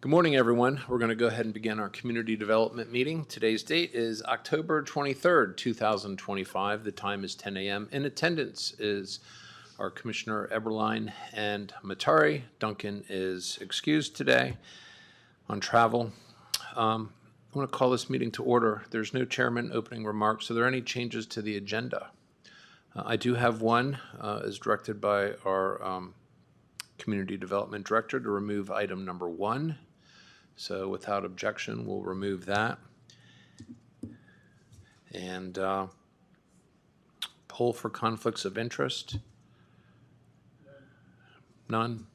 Good morning, everyone. We're going to go ahead and begin our community development meeting. Today's date is October 23rd, 2025. The time is 10 a.m. In attendance is our Commissioner Eberline and Matari. Duncan is excused today on travel. I want to call this meeting to order. There's no chairman opening remarks. Are there any changes to the agenda? I do have one, as directed by our Community Development Director, to remove item number 1. So without objection, we'll remove that. And poll for conflicts of interest. None.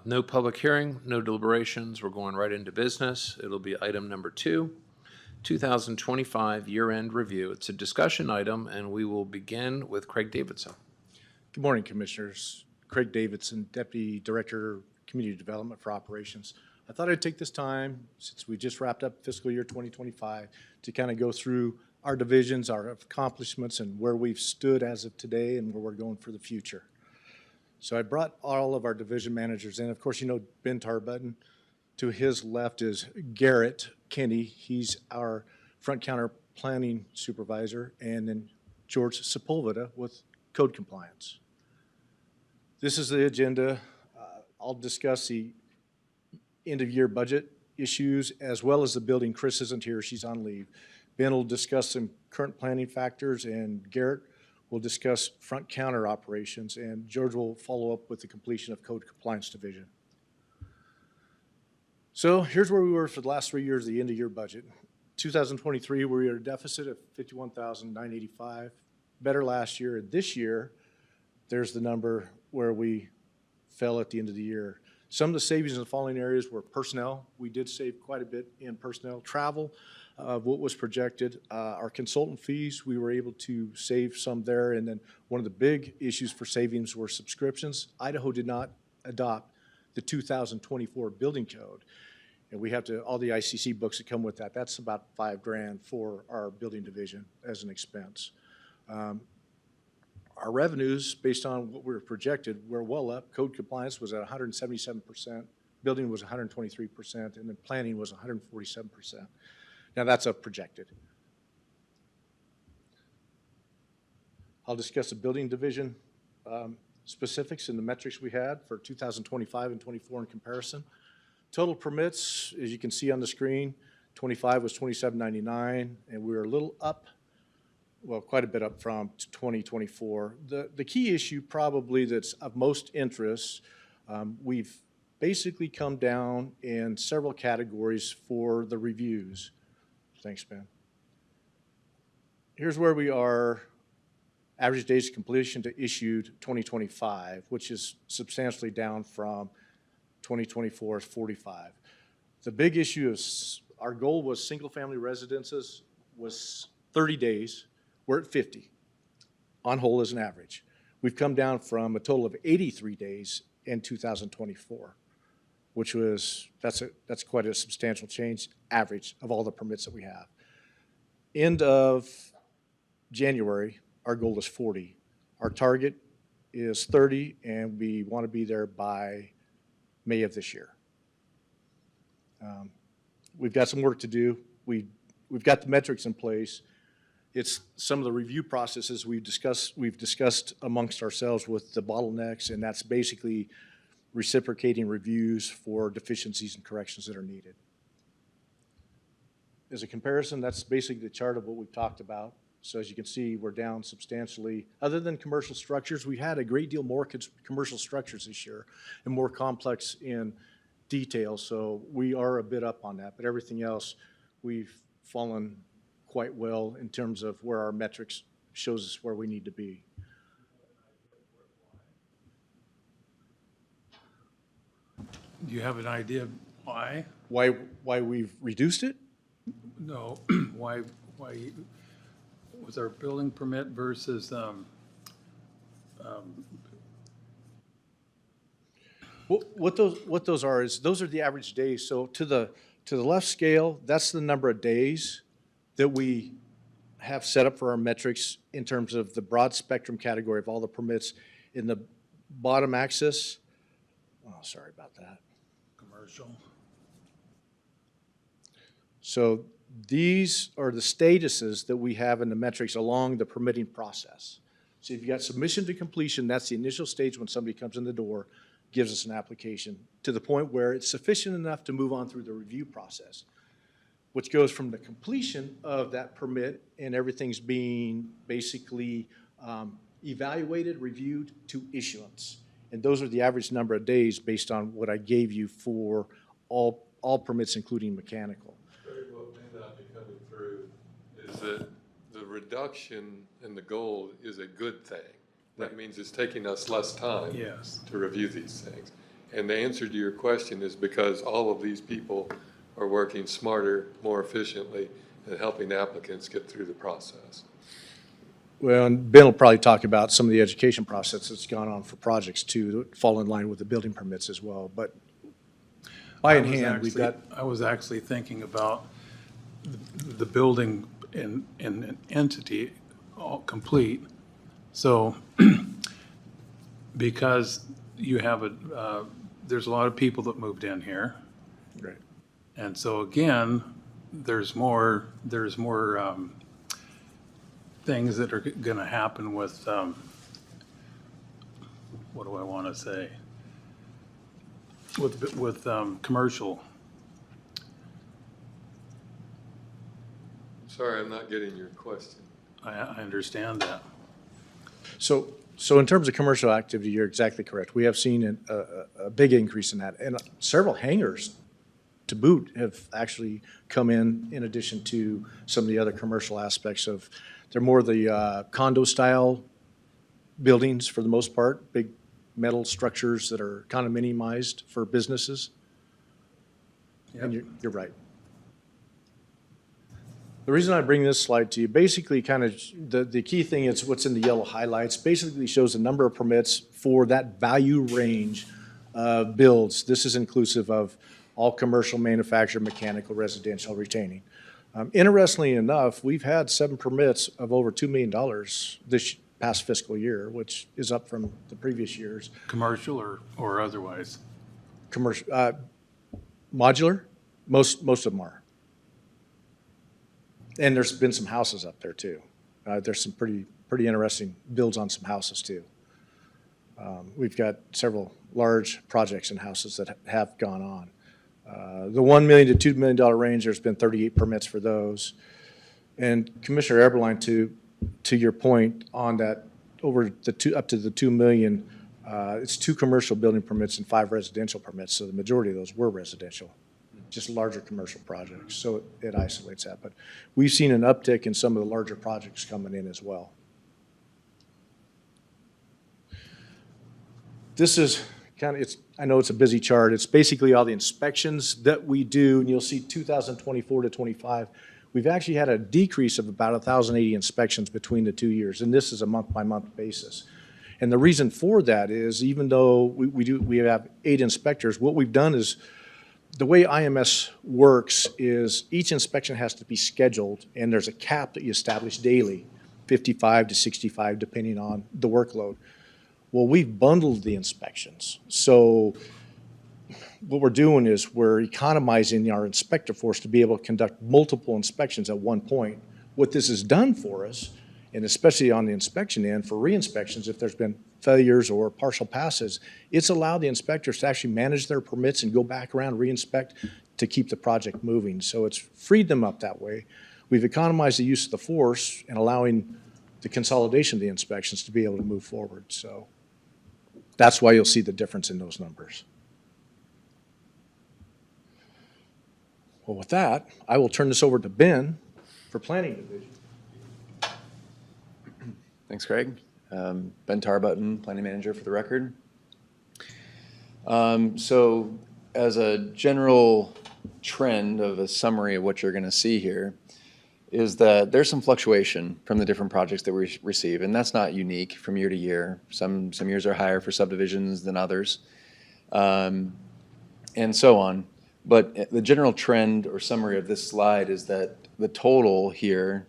No public hearing, no deliberations. We're going right into business. It'll be item number 2, 2025 year-end review. It's a discussion item, and we will begin with Craig Davidson. Good morning, Commissioners. Craig Davidson, Deputy Director, Community Development for Operations. I thought I'd take this time, since we just wrapped up fiscal year 2025, to kind of go through our divisions, our accomplishments, and where we've stood as of today and where we're going for the future. So I brought all of our division managers in. Of course, you know Ben Tarbutton. To his left is Garrett Kenny. He's our front counter planning supervisor, and then George Sepulveda with code compliance. This is the agenda. I'll discuss the end-of-year budget issues, as well as the building. Chris isn't here, she's on leave. Ben will discuss some current planning factors, and Garrett will discuss front counter operations, and George will follow up with the completion of Code Compliance Division. So here's where we were for the last 3 years, the end-of-year budget. 2023, we were at a deficit of $51,985, better last year, and this year, there's the number where we fell at the end of the year. Some of the savings in the following areas were personnel. We did save quite a bit in personnel. Travel, what was projected. Our consultant fees, we were able to save some there. And then one of the big issues for savings were subscriptions. Idaho did not adopt the 2024 building code. And we have to, all the ICC books that come with that, that's about $5,000 for our building division as an expense. Our revenues, based on what we were projected, were well up. Code compliance was at 177%, building was 123%, and then planning was 147%. Now that's up projected. I'll discuss the building division specifics and the metrics we had for 2025 and 24 in comparison. Total permits, as you can see on the screen, 25 was 2799, and we were a little up, well, quite a bit up from 2024. The key issue probably that's of most interest, we've basically come down in several categories for the reviews. Thanks, Ben. Here's where we are, average days of completion to issued 2025, which is substantially down from 2024's 45. The big issue is our goal was single-family residences was 30 days. We're at 50 on whole as an average. We've come down from a total of 83 days in 2024, which was, that's quite a substantial change, average of all the permits that we have. End of January, our goal is 40. Our target is 30, and we want to be there by May of this year. We've got some work to do. We've got the metrics in place. It's some of the review processes we've discussed amongst ourselves with the bottlenecks, and that's basically reciprocating reviews for deficiencies and corrections that are needed. As a comparison, that's basically the chart of what we've talked about. So as you can see, we're down substantially. Other than commercial structures, we had a great deal more commercial structures this year and more complex in detail, so we are a bit up on that. But everything else, we've fallen quite well in terms of where our metrics shows us where we need to be. Do you have an idea why? Why we've reduced it? No, why was our building permit versus what those are is those are the average days. So to the left scale, that's the number of days that we have set up for our metrics in terms of the broad spectrum category of all the permits. In the bottom axis, oh, sorry about that. commercial. So these are the statuses that we have in the metrics along the permitting process. So if you've got submission to completion, that's the initial stage when somebody comes in the door, gives us an application, to the point where it's sufficient enough to move on through the review process, which goes from the completion of that permit and everything's being basically evaluated, reviewed, to issuance. And those are the average number of days based on what I gave you for all permits, including mechanical. What may not be coming through is that the reduction in the goal is a good thing. That means it's taking us less time Yes. to review these things. And the answer to your question is because all of these people are working smarter, more efficiently, and helping applicants get through the process. Well, and Ben will probably talk about some of the education process that's gone on for projects too, that fall in line with the building permits as well. But by in hand, we've got. I was actually thinking about the building and an entity all complete. So because you have there's a lot of people that moved in here. Right. And so again, there's more things that are going to happen with, what do I want to say? With commercial. Sorry, I'm not getting your question. I understand that. So in terms of commercial activity, you're exactly correct. We have seen a big increase in that. And several hangars to boot have actually come in addition to some of the other commercial aspects of, they're more the condo-style buildings for the most part, big metal structures that are kind of minimized for businesses. And you're right. The reason I bring this slide to you, basically kind of the key thing is what's in the yellow highlights, basically shows the number of permits for that value range of builds. This is inclusive of all commercial, manufactured, mechanical, residential, retaining. Interestingly enough, we've had 7 permits of over $2 million this past fiscal year, which is up from the previous years. Commercial or otherwise? Commercial, modular, most of them are. And there's been some houses up there too. There's some pretty interesting builds on some houses too. We've got several large projects and houses that have gone on. The $1 million to $2 million range, there's been 38 permits for those. And Commissioner Eberline, to your point on that, over up to the 2 million, it's 2 commercial building permits and 5 residential permits. So the majority of those were residential, just larger commercial projects. So it isolates that. But we've seen an uptick in some of the larger projects coming in as well. This is kind of, I know it's a busy chart. It's basically all the inspections that we do, and you'll see 2024 to 25. We've actually had a decrease of about 1,080 inspections between the 2 years, and this is a month-by-month basis. And the reason for that is, even though we have 8 inspectors, what we've done is, the way IMS works is each inspection has to be scheduled, and there's a cap that you establish daily, 55 to 65, depending on the workload. Well, we've bundled the inspections. So what we're doing is we're economizing our inspector force to be able to conduct multiple inspections at one point. What this has done for us, and especially on the inspection end, for re-inspections, if there's been failures or partial passes, it's allowed the inspectors to actually manage their permits and go back around, re-inspect to keep the project moving. So it's freed them up that way. We've economized the use of the force and allowing the consolidation of the inspections to be able to move forward. So that's why you'll see the difference in those numbers. Well, with that, I will turn this over to Ben for Planning Division. Thanks, Craig. Ben Tarbutton, Planning Manager for the record. So as a general trend of a summary of what you're going to see here is that there's some fluctuation from the different projects that we receive, and that's not unique from year to year. Some years are higher for subdivisions than others, and so on. But the general trend or summary of this slide is that the total here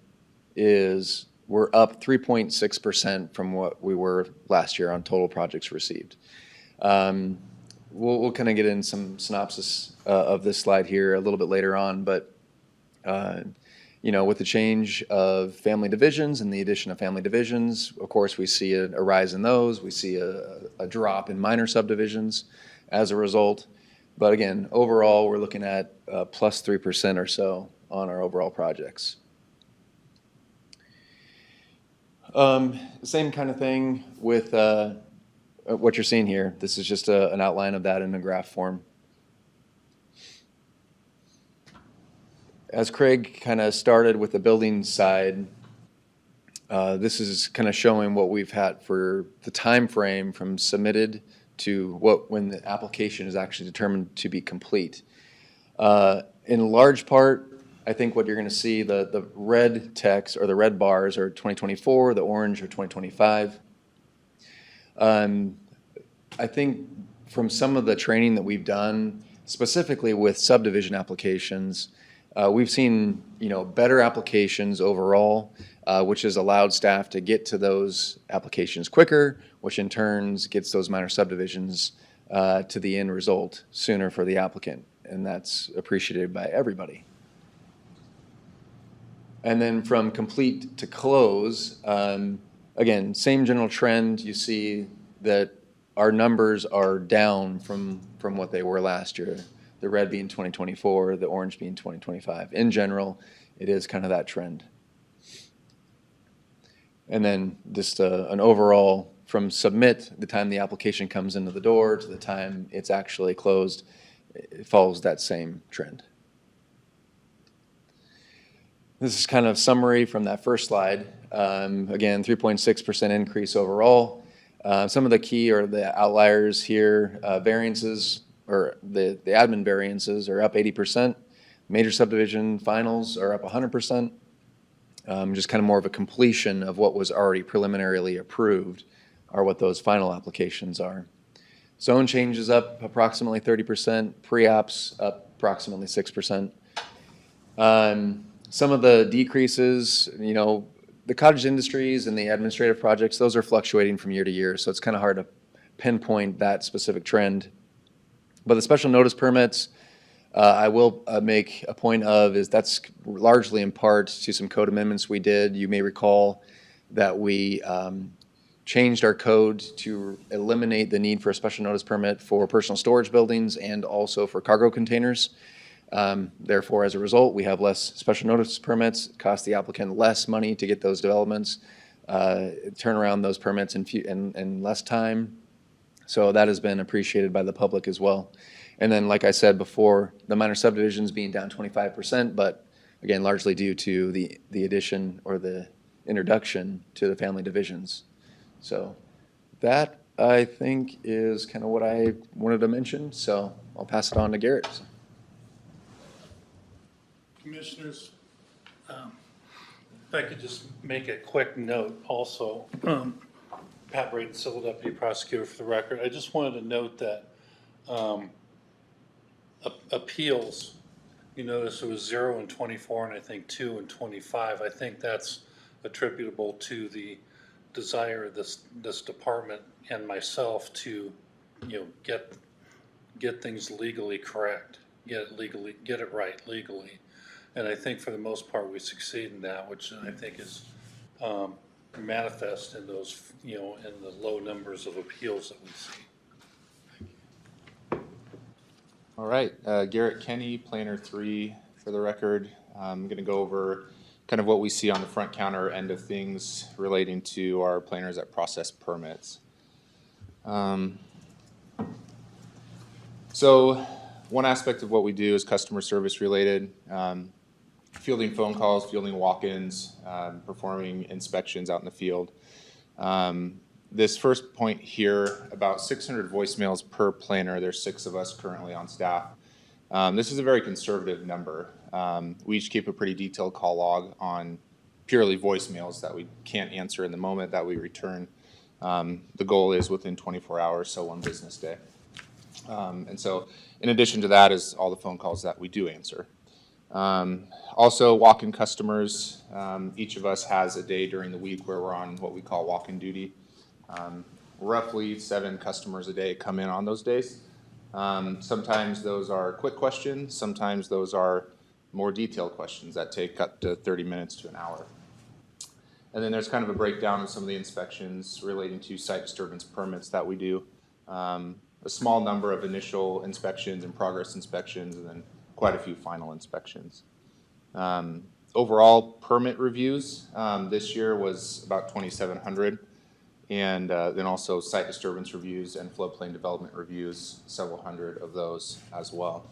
is we're up 3.6% from what we were last year on total projects received. we'll kind of get in some synopsis of this slide here a little bit later on, but with the change of family divisions and the addition of family divisions, of course, we see a rise in those. We see a drop in minor subdivisions as a result. But again, overall, we're looking at plus 3% or so on our overall projects. Same kind of thing with what you're seeing here. This is just an outline of that in a graph form. As Craig kind of started with the building side, this is kind of showing what we've had for the time frame from submitted to when the application is actually determined to be complete. In large part, I think what you're going to see, the red text or the red bars are 2024, the orange are 2025. I think from some of the training that we've done, specifically with subdivision applications, we've seen better applications overall, which has allowed staff to get to those applications quicker, which in turn gets those minor subdivisions to the end result sooner for the applicant, and that's appreciated by everybody. And then from complete to close, again, same general trend. You see that our numbers are down from what they were last year. The red being 2024, the orange being 2025. In general, it is kind of that trend. And then just an overall, from submit, the time the application comes into the door to the time it's actually closed, it follows that same trend. This is kind of summary from that first slide. Again, 3.6% increase overall. Some of the key or the outliers here, variances, or the admin variances are up 80%. Major subdivision finals are up 100%. Just kind of more of a completion of what was already preliminarily approved are what those final applications are. Zone changes up approximately 30%, pre-apps up approximately 6%. Some of the decreases, the cottage industries and the administrative projects, those are fluctuating from year to year, so it's kind of hard to pinpoint that specific trend. But the special notice permits, I will make a point of, is that's largely in part to some code amendments we did. You may recall that we changed our code to eliminate the need for a special notice permit for personal storage buildings and also for cargo containers. Therefore, as a result, we have less special notice permits, cost the applicant less money to get those developments, turn around those permits in less time. So that has been appreciated by the public as well. And then, like I said before, the minor subdivisions being down 25%, but again, largely due to the addition or the introduction to the family divisions. So that, I think, is kind of what I wanted to mention. So I'll pass it on to Garrett. Commissioners, if I could just make a quick note also. Pat Brayton, Civil Deputy Prosecutor for the record. I just wanted to note that appeals, you notice it was 0 in 24 and I think 2 in 25. I think that's attributable to the desire of this department and myself to, get things legally correct, get it right legally. And I think for the most part we succeed in that, which I think is manifest in those, in the low numbers of appeals that we see. All right, Garrett Kenny, Planner 3 for the record. I'm going to go over kind of what we see on the front counter end of things relating to our planners that process permits. So one aspect of what we do is customer service related, fielding phone calls, fielding walk-ins, performing inspections out in the field. This first point here, about 600 voicemails per planner. There's 6 of us currently on staff. This is a very conservative number. We each keep a pretty detailed call log on purely voicemails that we can't answer in the moment that we return. The goal is within 24 hours, so 1 business day. And so in addition to that is all the phone calls that we do answer. Also walk-in customers. Each of us has a day during the week where we're on what we call walk-in duty. Roughly 7 customers a day come in on those days. Sometimes those are quick questions, sometimes those are more detailed questions that take up to 30 minutes to an hour. And then there's kind of a breakdown of some of the inspections relating to site disturbance permits that we do. A small number of initial inspections and progress inspections, and then quite a few final inspections. Overall permit reviews this year was about 2,700, and then also site disturbance reviews and floodplain development reviews, several hundred of those as well.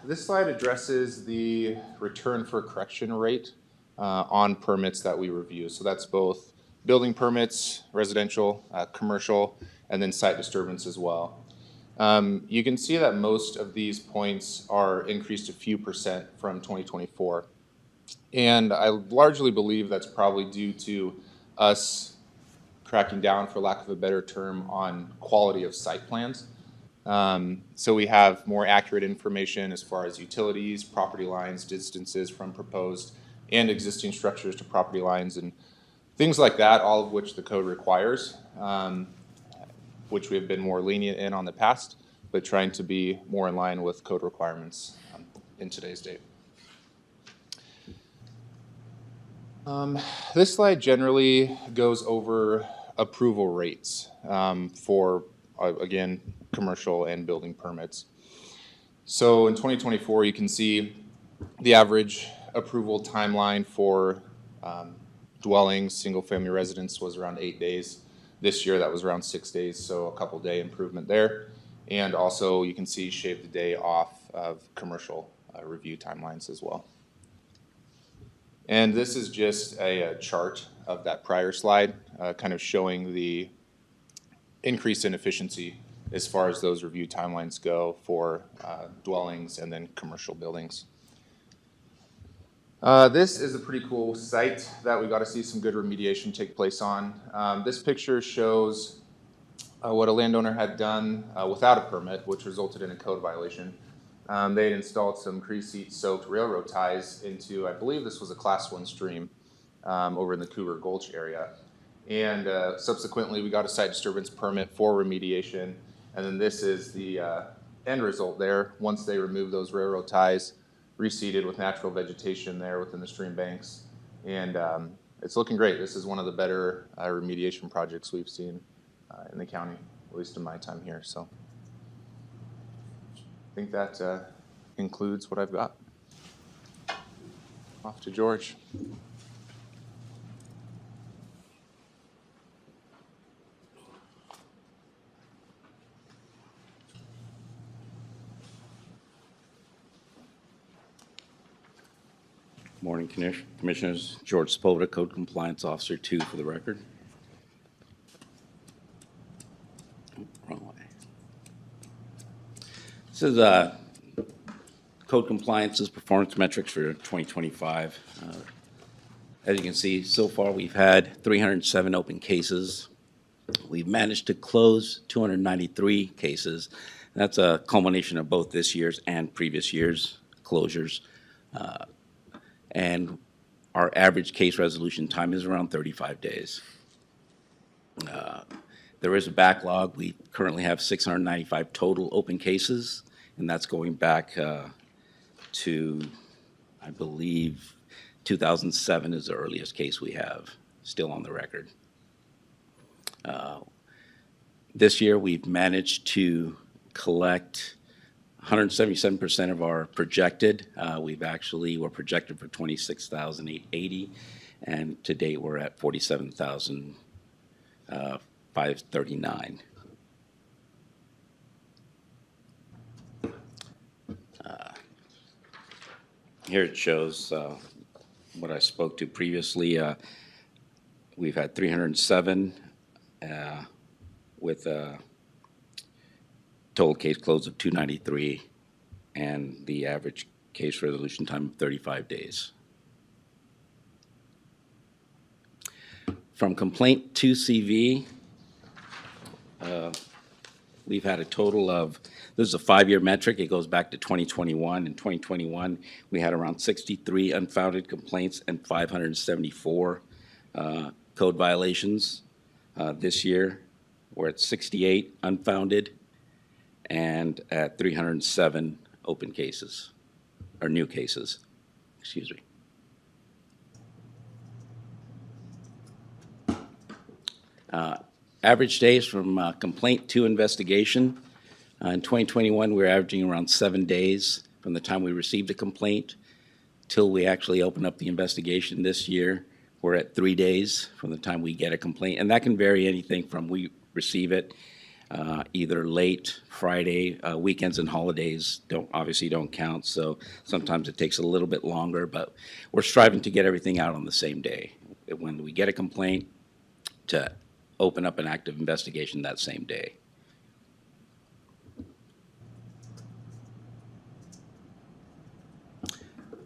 This slide addresses the return for correction rate on permits that we review. So that's both building permits, residential, commercial, and then site disturbance as well. You can see that most of these points are increased a few percent from 2024. And I largely believe that's probably due to us cracking down, for lack of a better term, on quality of site plans. So we have more accurate information as far as utilities, property lines, distances from proposed and existing structures to property lines, and things like that, all of which the code requires, which we have been more lenient in on the past, but trying to be more in line with code requirements in today's date. This slide generally goes over approval rates for, again, commercial and building permits. So in 2024, you can see the average approval timeline for dwellings, single-family residence was around 8 days. This year, that was around 6 days, so a couple day improvement there. And also, you can see shave the day off of commercial review timelines as well. And this is just a chart of that prior slide, kind of showing the increase in efficiency as far as those review timelines go for dwellings and then commercial buildings. This is a pretty cool site that we got to see some good remediation take place on. This picture shows what a landowner had done without a permit, which resulted in a code violation. They had installed some grease soaked railroad ties into, I believe this was a class 1 stream over in the Cougar Gulch area. And subsequently, we got a site disturbance permit for remediation. And then this is the end result there. Once they removed those railroad ties, reseeded with natural vegetation there within the stream banks. And it's looking great. This is one of the better remediation projects we've seen in the county, at least in my time here. So I think that includes what I've got. Off to George. Morning, Commissioners. George Sepulveda, Code Compliance Officer 2 for the record. Wrong way. This is Code Compliance's performance metrics for 2025. As you can see, so far we've had 307 open cases. We've managed to close 293 cases. That's a culmination of both this year's and previous year's closures. And our average case resolution time is around 35 days. There is a backlog. We currently have 695 total open cases, and that's going back to, I believe, 2007 is the earliest case we have still on the record. This year, we've managed to collect 177% of our projected. We're projected for 26,880, and to date we're at 47,539. Here it shows what I spoke to previously. We've had 307 with total case close of 293 and the average case resolution time of 35 days. From complaint to CV, we've had a total of, this is a 5-year metric, it goes back to 2021. In 2021, we had around 63 unfounded complaints and 574 code violations. This year, we're at 68 unfounded, and at 307 open cases, or new cases, excuse me. Average days from complaint to investigation. In 2021, we were averaging around 7 days from the time we received a complaint till we actually open up the investigation. This year, we're at 3 days from the time we get a complaint, and that can vary anything from we receive it either late Friday, weekends and holidays obviously don't count, so sometimes it takes a little bit longer, but we're striving to get everything out on the same day. When we get a complaint, to open up an active investigation that same day.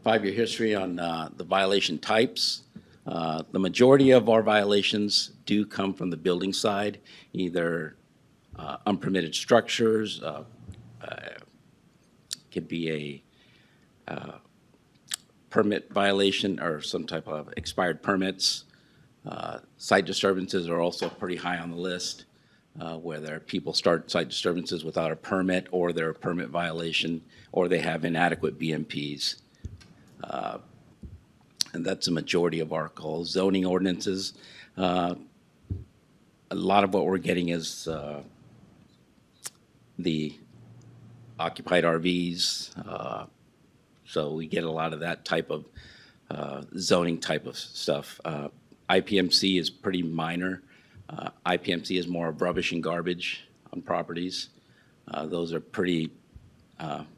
Five-year history on the violation types. The majority of our violations do come from the building side, either unpermitted structures, could be a permit violation or some type of expired permits. Site disturbances are also pretty high on the list, whether people start site disturbances without a permit, or they're a permit violation, or they have inadequate BMPs. And that's a majority of our calls. Zoning ordinances, a lot of what we're getting is the occupied RVs. So we get a lot of that type of zoning type of stuff. IPMC is pretty minor. IPMC is more of rubbish and garbage on properties. Those are pretty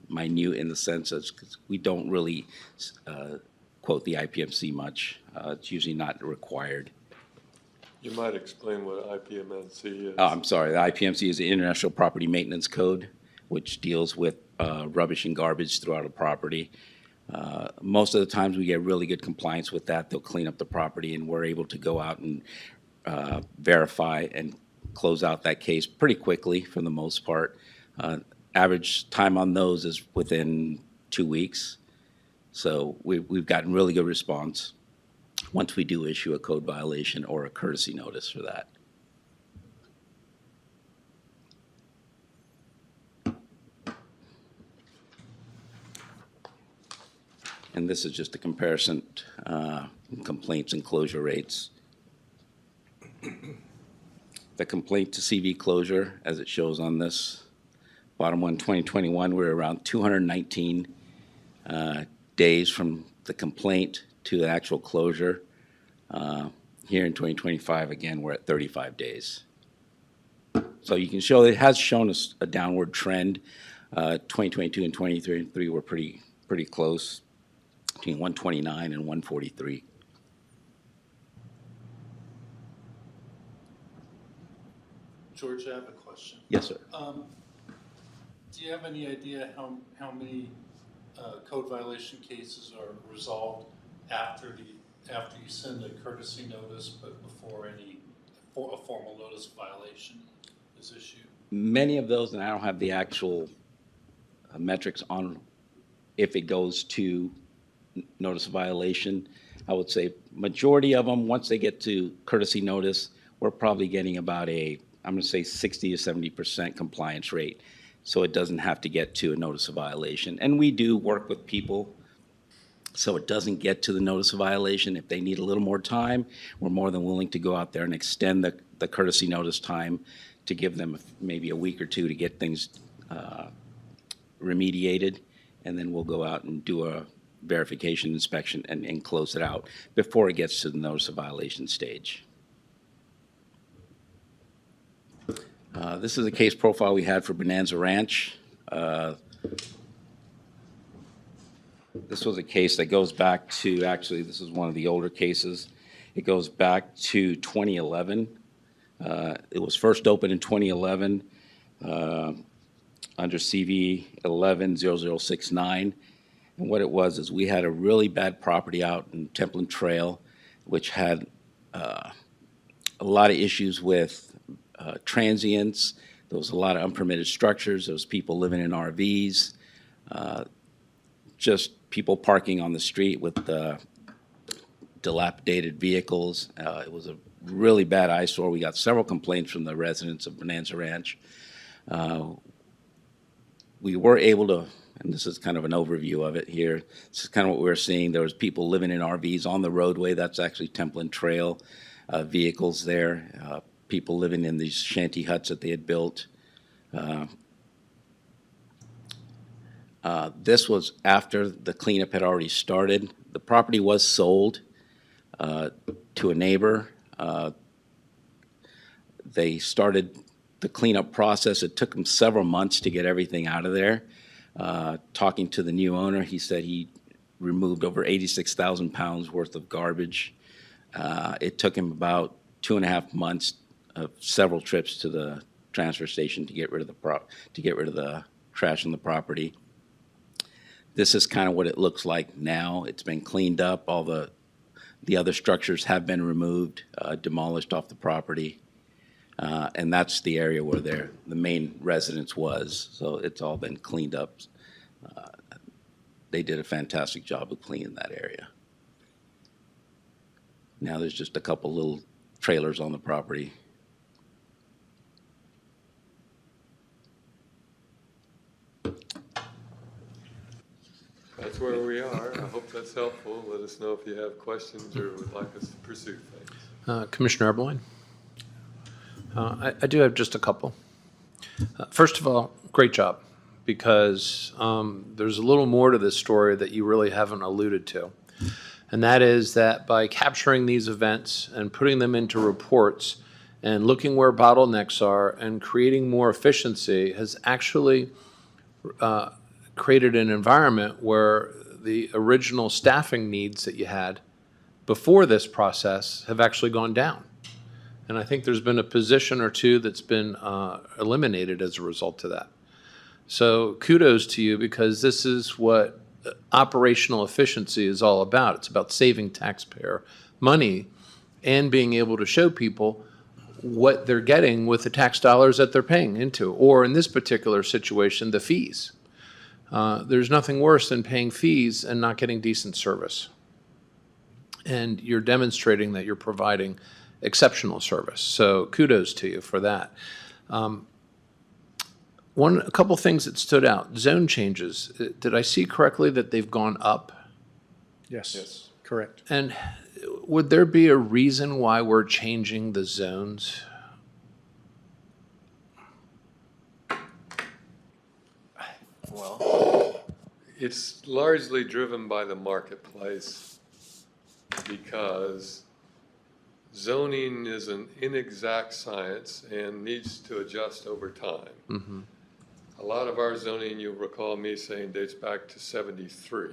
minute in the sense that we don't really quote the IPMC much. It's usually not required. You might explain what IPMNC is. Oh, I'm sorry. The IPMC is the International Property Maintenance Code, which deals with rubbish and garbage throughout a property. Most of the times we get really good compliance with that. They'll clean up the property, and we're able to go out and verify and close out that case pretty quickly for the most part. Average time on those is within 2 weeks. So we've gotten really good response once we do issue a code violation or a courtesy notice for that. And this is just a comparison, complaints and closure rates. The complaint to CV closure, as it shows on this bottom one, 2021, we're around 219 days from the complaint to the actual closure. Here in 2025, again, we're at 35 days. So you can show it has shown us a downward trend. 2022 and 2023 were pretty close, between 129 and 143. George, I have a question. Yes, sir. Do you have any idea how many code violation cases are resolved after you send a courtesy notice, but before a formal notice of violation is issued? Many of those, and I don't have the actual metrics on if it goes to notice of violation. I would say majority of them, once they get to courtesy notice, we're probably getting about I'm going to say 60 to 70% compliance rate. So it doesn't have to get to a notice of violation. And we do work with people so it doesn't get to the notice of violation. If they need a little more time, we're more than willing to go out there and extend the courtesy notice time to give them maybe a week or two to get things remediated. And then we'll go out and do a verification inspection and close it out before it gets to the notice of violation stage. This is a case profile we had for Bonanza Ranch. This was a case that goes back to, actually, this is one of the older cases. It goes back to 2011. It was first opened in 2011 under CV 110069. And what it was is we had a really bad property out in Templin Trail, which had a lot of issues with transients. There was a lot of unpermitted structures. There was people living in RVs, just people parking on the street with dilapidated vehicles. It was a really bad eyesore. We got several complaints from the residents of Bonanza Ranch. We were able to, and this is kind of an overview of it here. This is kind of what we're seeing. There was people living in RVs on the roadway. That's actually Templin Trail vehicles there. People living in these shanty huts that they had built. This was after the cleanup had already started. The property was sold to a neighbor. They started the cleanup process. It took them several months to get everything out of there. Talking to the new owner, he said he removed over 86,000 pounds worth of garbage. It took him about 2.5 months of several trips to the transfer station to get rid of the trash on the property. This is kind of what it looks like now. It's been cleaned up. All the other structures have been removed, demolished off the property. And that's the area where the main residence was. So it's all been cleaned up. They did a fantastic job of cleaning that area. Now there's just a couple little trailers on the property. That's where we are. I hope that's helpful. Let us know if you have questions or would like us to pursue things. Commissioner Eberlein? I do have just a couple. First of all, great job, because there's a little more to this story that you really haven't alluded to. And that is that by capturing these events and putting them into reports and looking where bottlenecks are and creating more efficiency has actually created an environment where the original staffing needs that you had before this process have actually gone down. And I think there's been a position or two that's been eliminated as a result of that. So kudos to you, because this is what operational efficiency is all about. It's about saving taxpayer money and being able to show people what they're getting with the tax dollars that they're paying into, or in this particular situation, the fees. There's nothing worse than paying fees and not getting decent service. And you're demonstrating that you're providing exceptional service. So kudos to you for that. A couple things that stood out. Zone changes. Did I see correctly that they've gone up? Yes, correct. And would there be a reason why we're changing the zones? It's largely driven by the marketplace because zoning is an inexact science and needs to adjust over time. Mm-hmm. A lot of our zoning, you'll recall me saying, dates back to '73.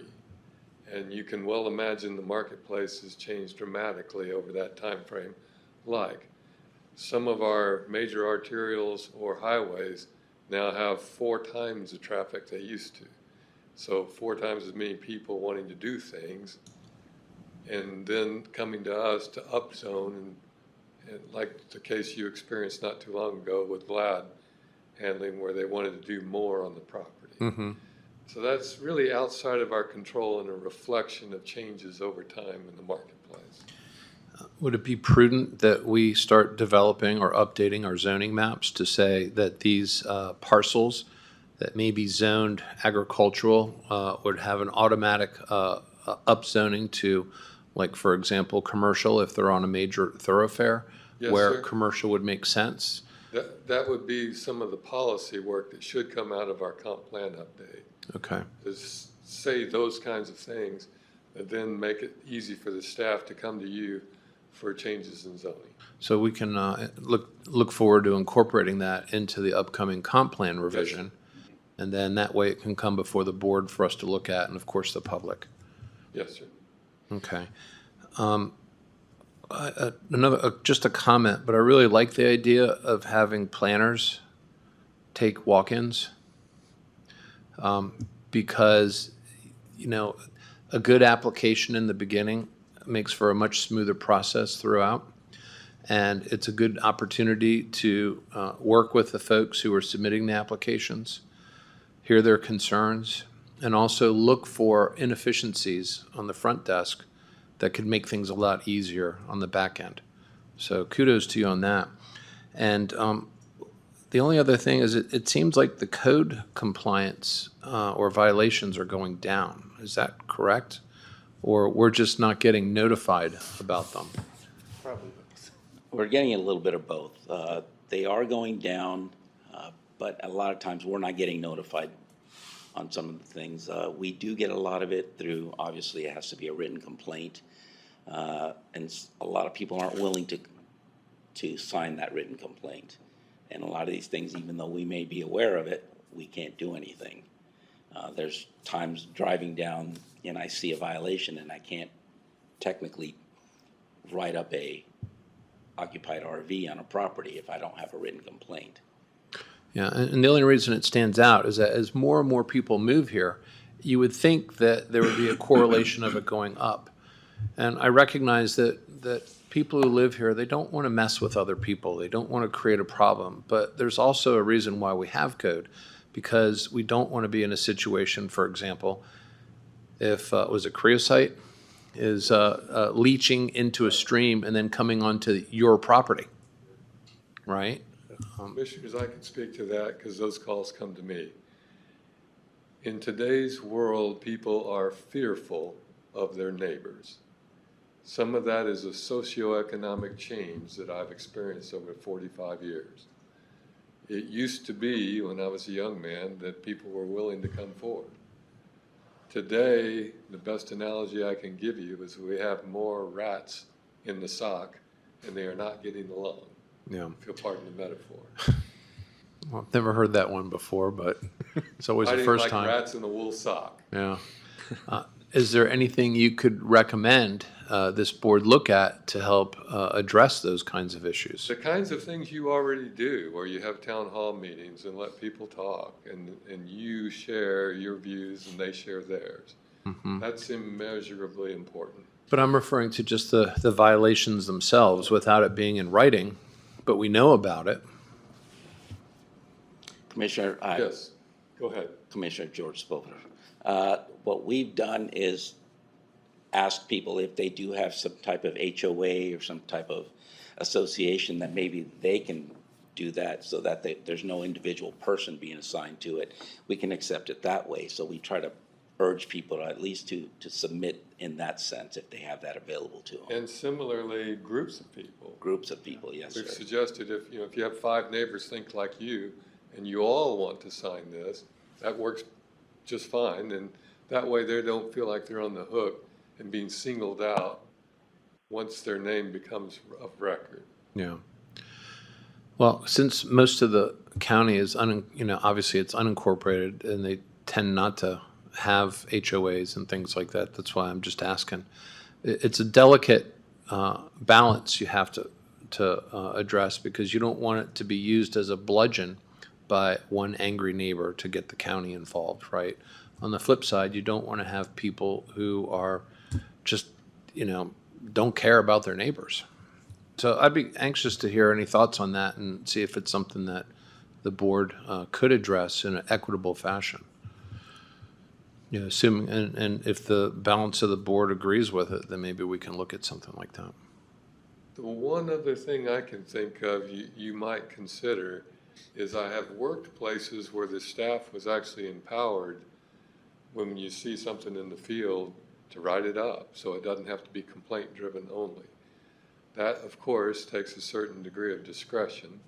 And you can well imagine the marketplace has changed dramatically over that time frame. Like some of our major arterials or highways now have 4 times the traffic they used to. So 4 times as many people wanting to do things, and then coming to us to upzone, and like the case you experienced not too long ago with Vlad handling, where they wanted to do more on the property. Mm-hmm. So that's really outside of our control and a reflection of changes over time in the marketplace. Would it be prudent that we start developing or updating our zoning maps to say that these parcels that may be zoned agricultural would have an automatic upzoning to, like, for example, commercial if they're on a major thoroughfare, Yes, where sir. commercial would make sense? That would be some of the policy work that should come out of our comp plan update, Okay. is say those kinds of things, and then make it easy for the staff to come to you for changes in zoning. So we can look forward to incorporating that into the upcoming comp plan revision. And then that way it can come before the board for us to look at, and of course the public. Yes, sir. Okay. Just a comment, but I really like the idea of having planners take walk-ins, because, you know, a good application in the beginning makes for a much smoother process throughout. And it's a good opportunity to work with the folks who are submitting the applications, hear their concerns, and also look for inefficiencies on the front desk that could make things a lot easier on the back end. So kudos to you on that. And the only other thing is it seems like the code compliance or violations are going down. Is that correct? Or we're just not getting notified about them? We're getting a little bit of both. They are going down, but a lot of times we're not getting notified on some of the things. We do get a lot of it through, obviously, it has to be a written complaint. And a lot of people aren't willing to sign that written complaint. And a lot of these things, even though we may be aware of it, we can't do anything. There's times driving down and I see a violation and I can't technically write up a occupied RV on a property if I don't have a written complaint. Yeah, and the only reason it stands out is that as more and more people move here, you would think that there would be a correlation of it going up. And I recognize that people who live here, they don't want to mess with other people. They don't want to create a problem. But there's also a reason why we have code, because we don't want to be in a situation, for example, if, was it creosote, is leaching into a stream and then coming onto your property, right? Commissioners, I can speak to that because those calls come to me. In today's world, people are fearful of their neighbors. Some of that is a socioeconomic change that I've experienced over 45 years. It used to be, when I was a young man, that people were willing to come forward. Today, the best analogy I can give you is we have more rats in the sock and they are not getting along. Yeah. If you'll pardon the metaphor. Well, I've never heard that one before, but it's always I the didn't first like time. rats in a wool sock. Yeah. Is there anything you could recommend this board look at to help address those kinds of issues? The kinds of things you already do, where you have town hall meetings and let people talk, and you share your views and they share theirs. That's immeasurably important. But I'm referring to just the violations themselves without it being in writing, but we know about it. Commissioner, Yes, go ahead. Commissioner George Spokner. What we've done is ask people if they do have some type of HOA or some type of association that maybe they can do that so that there's no individual person being assigned to it. We can accept it that way. So we try to urge people to at least to submit in that sense if they have that available to them. And similarly, groups of people. Groups of people, yes, We've sir. suggested if you have 5 neighbors think like you and you all want to sign this, that works just fine. And that way they don't feel like they're on the hook and being singled out once their name becomes of record. Yeah. Well, since most of the county is, obviously it's unincorporated and they tend not to have HOAs and things like that. That's why I'm just asking. It's a delicate balance you have to address, because you don't want it to be used as a bludgeon by one angry neighbor to get the county involved, right? On the flip side, you don't want to have people who are just, don't care about their neighbors. So I'd be anxious to hear any thoughts on that and see if it's something that the board could address in an equitable fashion. Assuming, and if the balance of the board agrees with it, then maybe we can look at something like that. The one other thing I can think of you might consider is I have worked places where the staff was actually empowered when you see something in the field to write it up, so it doesn't have to be complaint driven only. That, of course, takes a certain degree of discretion,